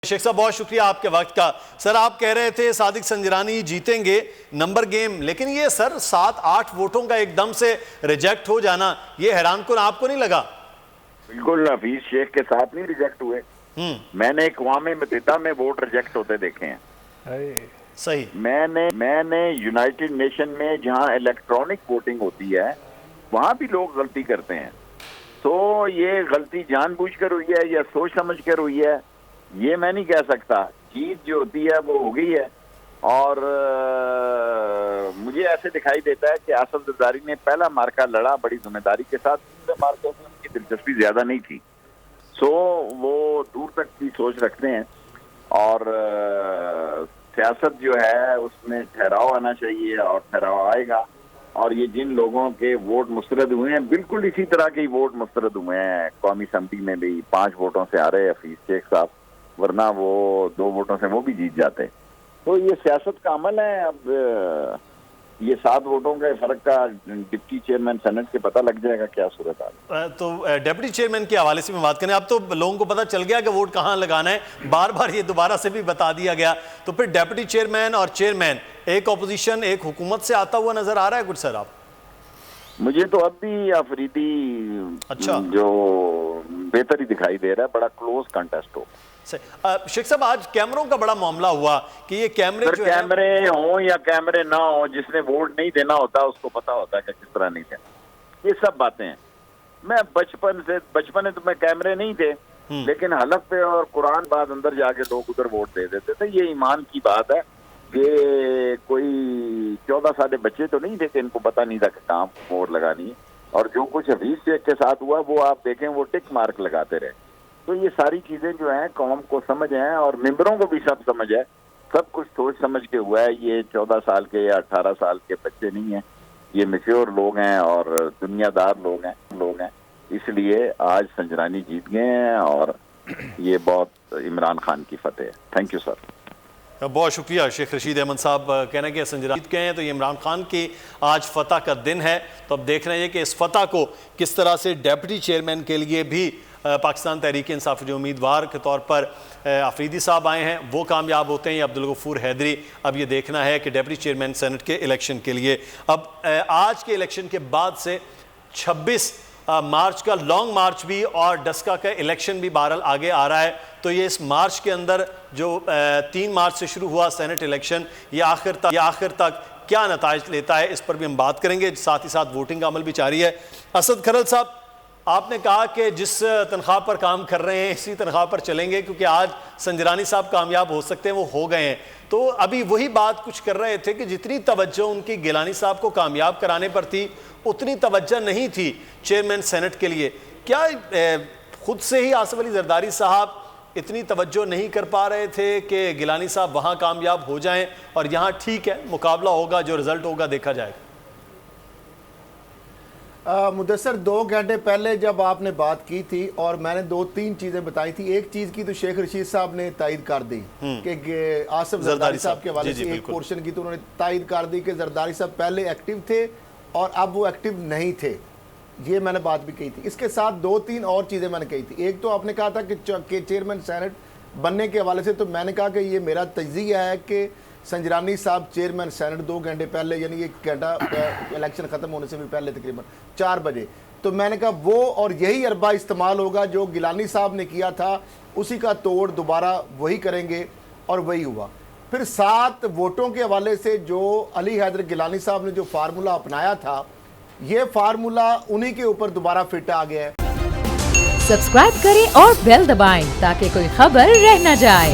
شیخ صاحب بہت شکریہ آپ کے وقت کا. سر آپ کہہ رہے تھے صادق سنجرانی جیتیں گے نمبر گیم، لیکن یہ سر 7-8 ووٹوں کا ایک دم سے ریجیکٹ ہو جانا یہ حیران کن آپ کو نہیں لگا؟ بالکل حفیظ شیخ کے ساتھ نہیں ریجیکٹ ہوئے. میں نے اقوام متحدہ میں ووٹ ریجیکٹ ہوتے دیکھے ہیں. صحیح. میں نے یونائٹڈ نیشن میں جہاں الیکٹرانک ووٹنگ ہوتی ہے وہاں بھی لوگ غلطی کرتے ہیں. تو یہ غلطی جان بوجھ کر ہوئی ہے یا سوچ سمجھ کر ہوئی ہے یہ میں نہیں کہہ سکتا. جیت جو ہوتی ہے وہ ہو گئی ہے، اور مجھے ایسے دکھائی دیتا ہے کہ آصف زرداری نے پہلا مارکا لڑا بڑی ذمہ داری کے ساتھ. دوسرے مارکوں میں ان کی دلچسپی زیادہ نہیں تھی. وہ دور تک کی سوچ رکھتے ہیں، اور سیاست جو ہے اس میں ٹھہراؤ آنا چاہیے اور ٹھہراؤ آئے گا. اور یہ جن لوگوں کے ووٹ مسترد ہوئے ہیں بالکل اسی طرح کے ووٹ مسترد ہوئے ہیں. قومی اسمبلی میں بھی 5 ووٹوں سے آ رہے حفیظ شیخ صاحب، ورنہ وہ 2 ووٹوں سے وہ بھی جیت جاتے. تو یہ سیاست کا عمل ہے. اب یہ 7 ووٹوں کے فرق کا ڈپٹی چیئرمین سینٹ سے پتہ لگ جائے گا کیا صورتحال. تو ڈپٹی چیئرمین کے حوالے سے میں بات کریں، اب تو لوگوں کو پتہ چل گیا کہ ووٹ کہاں لگانا ہے، بار بار یہ دوبارہ سے بھی بتا دیا گیا. تو پھر ڈپٹی چیئرمین اور چیئرمین ایک اپوزیشن ایک حکومت سے آتا ہوا نظر آ رہا ہے کچھ سر؟ آپ مجھے تو اب بھی آفریدی جو بہتر ہی دکھائی دے رہا ہے. بڑا کلوز کنٹیسٹ ہو. شیخ صاحب آج کیمروں کا بڑا معاملہ ہوا کہ یہ کیمرے جو کیمرے ہوں یا کیمرے نہ ہوں، جس نے ووٹ نہیں دینا ہوتا اس کو پتا ہوتا ہے کہ کس طرح نہیں دینا. یہ سب باتیں ہیں. میں بچپن میں تو میں کیمرے نہیں تھے، لیکن حلف پہ اور قرآن بعد اندر جا کے لوگ ادھر ووٹ دے دیتے تھے. یہ ایمان کی بات ہے کہ کوئی 14 سال بچے تو نہیں تھے کہ ان کو پتا نہیں تھا کہ کہاں ووٹ لگانی ہے. اور جو کچھ حفیظ شیخ کے ساتھ ہوا وہ آپ دیکھیں، وہ ٹک مارک لگاتے رہے. تو یہ ساری چیزیں جو ہیں قوم کو سمجھ ہیں اور ممبروں کو بھی سب سمجھ ہے. سب کچھ سوچ سمجھ کے ہوا ہے. یہ 14 سال کے یا 18 سال کے بچے نہیں ہیں، یہ میچور لوگ ہیں اور دنیا دار لوگ ہیں. اس لیے آج سنجرانی جیت گئے ہیں اور یہ بہت عمران خان کی فتح ہے. Thank you sir. بہت شکریہ شیخ رشید احمد صاحب. کہنا کہ سنجرانی جیت گئے ہیں تو یہ عمران خان کی آج فتح کا دن ہے. تو اب دیکھ رہے ہیں کہ اس فتح کو کس طرح سے ڈیپٹی چیئرمین کے لیے بھی پاکستان تحریک انصاف جو امیدوار کے طور پر آفریدی صاحب آئے ہیں وہ کامیاب ہوتے ہیں یا عبدالغفور حیدری. اب یہ دیکھنا ہے کہ ڈیپٹی چیئرمین سینٹ کے الیکشن کے لیے اب آج کے الیکشن کے بعد سے 26 مارچ کا لانگ مارچ بھی اور ڈسکا کا الیکشن بھی بہرحال آگے آ رہا ہے. تو یہ اس مارچ کے اندر جو 3 مارچ سے شروع ہوا سینٹ الیکشن یہ آخر تک کیا نتائج لیتا ہے اس پر بھی ہم بات کریں گے. ساتھ ہی ساتھ ووٹنگ کا عمل بھی جاری ہے. اسد کھرل صاحب آپ نے کہا کہ جس تنخواہ پر کام کر رہے ہیں اسی تنخواہ پر چلیں گے، کیونکہ آج سنجرانی صاحب کامیاب ہو سکتے ہیں، وہ ہو گئے ہیں. تو ابھی وہی بات کچھ کر رہے تھے کہ جتنی توجہ ان کی گیلانی صاحب کو کامیاب کرانے پر تھی اتنی توجہ نہیں تھی چیئرمین سینٹ کے لیے. کیا خود سے ہی آصف علی زرداری صاحب اتنی توجہ نہیں کر پا رہے تھے کہ گیلانی صاحب وہاں کامیاب ہو جائیں اور یہاں ٹھیک ہے مقابلہ ہوگا، جو رزلٹ ہوگا دیکھا جائے گا؟ مدثر 2 گھنٹے پہلے جب آپ نے بات کی تھی اور میں نے 2-3 چیزیں بتائی تھی، ایک چیز کی تو شیخ رشید صاحب نے تائید کر دی کہ آصف زرداری صاحب کے حوالے سے ایک پورشن کی تو انہوں نے تائید کر دی کہ زرداری صاحب پہلے ایکٹیو تھے اور اب وہ ایکٹیو نہیں تھے. یہ میں نے بات بھی کہی تھی. اس کے ساتھ 2-3 اور چیزیں میں نے کہی تھی. ایک تو آپ نے کہا تھا کہ چیئرمین سینٹ بننے کے حوالے سے، تو میں نے کہا کہ یہ میرا تجزیہ ہے کہ سنجرانی صاحب چیئرمین سینٹ 2 گھنٹے پہلے، یعنی 1 گھنٹہ الیکشن ختم ہونے سے بھی پہلے تقریباً 4 بجے، تو میں نے کہا وہ اور یہی اربع استعمال ہوگا جو گیلانی صاحب نے کیا تھا، اسی کا توڑ دوبارہ وہی کریں گے، اور وہی ہوا. پھر 7 ووٹوں کے حوالے سے جو علی حیدر گیلانی صاحب نے جو فارمولہ اپنایا تھا، یہ فارمولہ انہی کے اوپر دوبارہ فٹ آ گیا ہے. سبسکرائب کریں اور بیل دبائیں تاکہ کوئی خبر رہ نہ جائے.